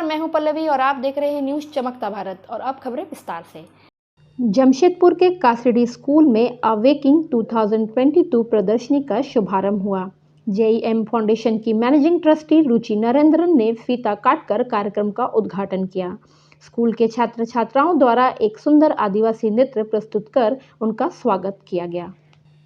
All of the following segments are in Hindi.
नमस्कार, मैं हूं पल्लवी और आप देख रहे हैं न्यूज़ चमकता भारत। और अब खबरें विस्तार से। जमशेदपुर के कासिडी स्कूल में अवेकिंग 2022 प्रदर्शनी का शुभारंभ हुआ। जेईएम फाउंडेशन की मैनेजिंग ट्रस्टी रुचि नरेंद्रन ने फीता काटकर कार्यक्रम का उद्घाटन किया। स्कूल के छात्र छात्राओं द्वारा एक सुंदर आदिवासी नृत्य प्रस्तुत कर उनका स्वागत किया गया।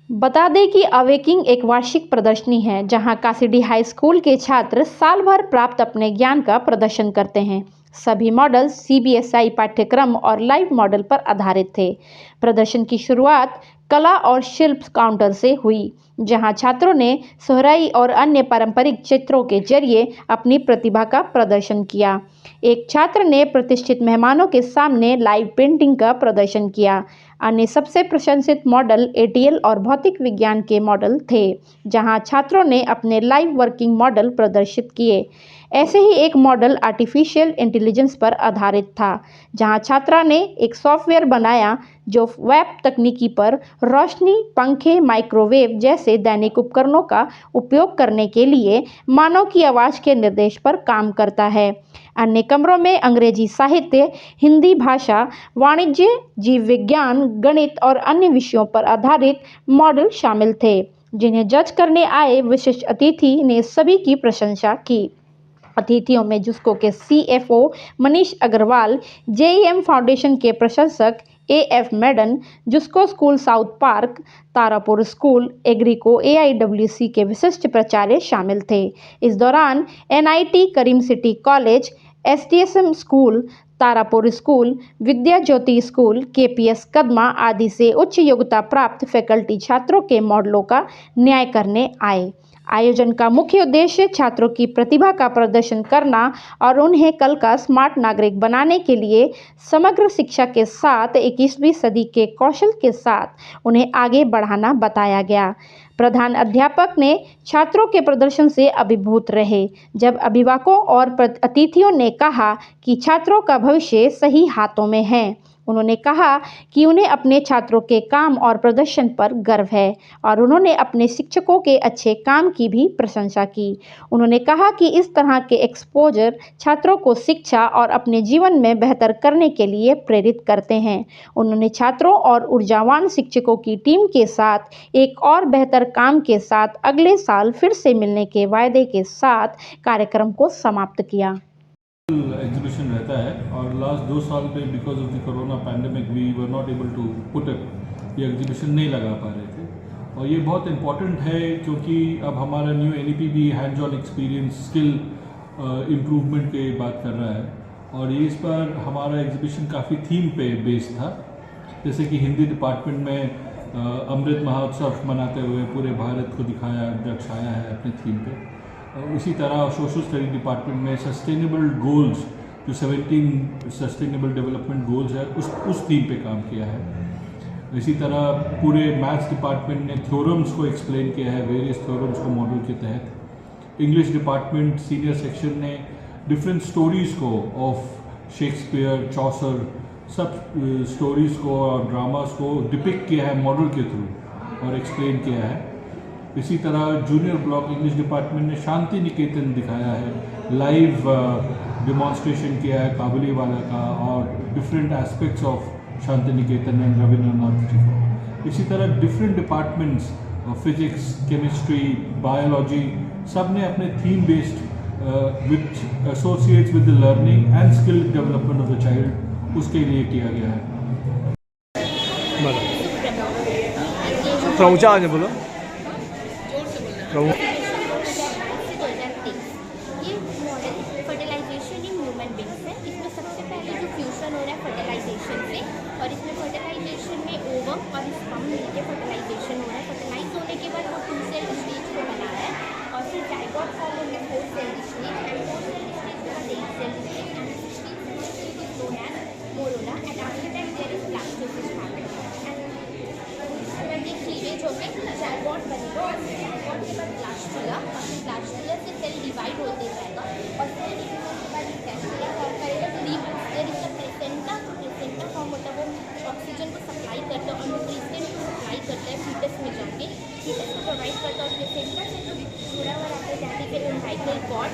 बता दें कि अवेकिंग एक वार्षिक प्रदर्शनी है जहां कासिडी हाई स्कूल के छात्र साल भर प्राप्त अपने ज्ञान का प्रदर्शन करते हैं। सभी मॉडल सीबीएसई पाठ्यक्रम और लाइव मॉडल पर आधारित थे। प्रदर्शन की शुरुआत कला और शिल्प काउंटर से हुई, जहां छात्रों ने सोहराई और अन्य पारंपरिक चित्रों के जरिए अपनी प्रतिभा का प्रदर्शन किया। एक छात्र ने प्रतिष्ठित मेहमानों के सामने लाइव पेंटिंग का प्रदर्शन किया। अन्य सबसे प्रशंसित मॉडल एटीएल और भौतिक विज्ञान के मॉडल थे, जहां छात्रों ने अपने लाइव वर्किंग मॉडल प्रदर्शित किए। ऐसे ही एक मॉडल आर्टिफिशियल इंटेलिजेंस पर आधारित था, जहां छात्रा ने एक सॉफ्टवेयर बनाया जो वेब तकनीकी पर रोशनी, पंखे, माइक्रोवेव जैसे दैनिक उपकरणों का उपयोग करने के लिए मानव की आवाज़ के निर्देश पर काम करता है। अन्य कमरों में अंग्रेजी साहित्य, हिंदी भाषा, वाणिज्य, जीव विज्ञान, गणित और अन्य विषयों पर आधारित मॉडल शामिल थे, जिन्हें जज करने आए विशिष्ट अतिथि ने सभी की प्रशंसा की। अतिथियों में जुस्को के CFO Manish Agarwal, JEM foundation के प्रशंसक एएफ मेडन, JUSCO school South Park, Tarapur school, Agrico AIWC के विशिष्ट प्राचार्य शामिल थे। इस दौरान NIT Karim City College, STSM school, Tarapur school, Vidya Jyoti school, KPS Kadma आदि से उच्च योग्यता प्राप्त फैकल्टी छात्रों के मॉडलों का न्याय करने आए। आयोजन का मुख्य उद्देश्य छात्रों की प्रतिभा का प्रदर्शन करना और उन्हें कल का स्मार्ट नागरिक बनाने के लिए समग्र शिक्षा के साथ 21वीं सदी के कौशल के साथ उन्हें आगे बढ़ाना बताया गया। प्रधान अध्यापक ने छात्रों के प्रदर्शन से अभिभूत रहे, जब अभिभावकों और अतिथियों ने कहा कि छात्रों का भविष्य सही हाथों में है। उन्होंने कहा कि उन्हें अपने छात्रों के काम और प्रदर्शन पर गर्व है और उन्होंने अपने शिक्षकों के अच्छे काम की भी प्रशंसा की। उन्होंने कहा कि इस तरह के एक्सपोजर छात्रों को शिक्षा और अपने जीवन में बेहतर करने के लिए प्रेरित करते हैं। उन्होंने छात्रों और ऊर्जावान शिक्षकों की टीम के साथ एक और बेहतर काम के साथ अगले साल फिर से मिलने के वायदे के साथ कार्यक्रम को समाप्त किया। एग्जीबिशन रहता है और लास्ट 2 साल पे because of the corona pandemic we were not able to put it, ये एग्जीबिशन नहीं लगा पा रहे थे। और ये बहुत इम्पॉर्टेंट है क्योंकि अब हमारा न्यू एनईपी भी hands on experience skill improvement की बात कर रहा है। और ये इस बार हमारा एग्जीबिशन काफ़ी थीम पे बेस्ड था, जैसे कि हिंदी डिपार्टमेंट में अमृत महोत्सव मनाते हुए पूरे भारत को दिखाया, दर्शाया है अपने थीम पे। इसी तरह सोशल स्टडी डिपार्टमेंट में सस्टेनेबल गोल्स, जो 17 सस्टेनेबल डेवलपमेंट गोल्स है, उस थीम पे काम किया है। इसी तरह पूरे मैथ्स डिपार्टमेंट ने थ्योरम्स को एक्सप्लेन किया है, वेरियस थ्योरम्स को मॉडल के तहत। इंग्लिश डिपार्टमेंट सीनियर सेक्शन ने डिफरेंट स्टोरीज़ को ऑफ शेक्सपियर, चौसर, सब स्टोरीज़ को और ड्रामास को डिपिक्ट किया है मॉडल के थ्रू और एक्सप्लेन किया है। इसी तरह जूनियर ब्लॉक इंग्लिश डिपार्टमेंट ने शांति निकेतन दिखाया है, लाइव डिमॉन्स्ट्रेशन किया है काबुलीवाला का और different aspects of Shanti Niketan and Rabindranath ji को। इसी तरह different departments physics, chemistry, biology, सब ने अपने theme based which associates with the learning and skill development of the child, उसके लिए किया गया है। ऊंचा आगे बोलो। ये model fertilization in human beings है। इसमें सबसे पहले जो फ्यूजन हो रहा है फर्टिलाइजेशन से, और इसमें फर्टिलाइजेशन में ओवम और स्पर्म मिलकर फर्टिलाइजेशन हो रहा है। फर्टिलाइज होने के बाद वो 2 सेल स्टेज को बना है और फिर जाइगोट फॉर्म होकर 4 cell stage and 4 cell stage के बाद 8 cell stage and 16 cell stage is known as morula and after that there is blastocyst happens and ये क्लीवेज होकर जाइगोट बनेगा और जाइगोट के बाद ब्लास्टुला, ब्लास्टुला से सेल डिवाइड होते जाएगा और सेल डिवाइड के बाद कैस्केड फॉर्म करेगा। तो there is the placenta, placenta form होता है, वो ऑक्सीजन को सप्लाई करता है और न्यूट्रिएंट को सप्लाई करता है फीटस में जाके, फीटस को प्रोवाइड करता है। और प्लेसेंटा से जो जुड़ा हुआ रहता है that is an umbilical cord.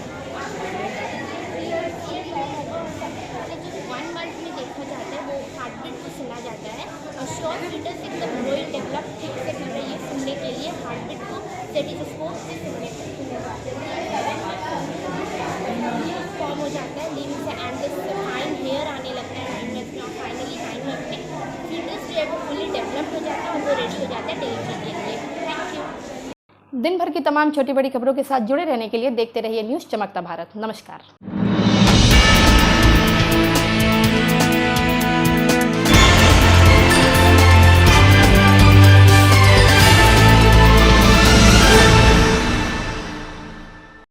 Limbs and fine hair आने लगता है 9 मंथ में, और फाइनली 9 मंथ में फीटस जो है वो फुली डेवलप्ड हो जाता है और वो रेडी हो जाता है डिलीवरी के लिए। Thank you. दिन भर की तमाम छोटी बड़ी खबरों के साथ जुड़े रहने के लिए देखते रहिए न्यूज़ चमकता भारत। नमस्कार।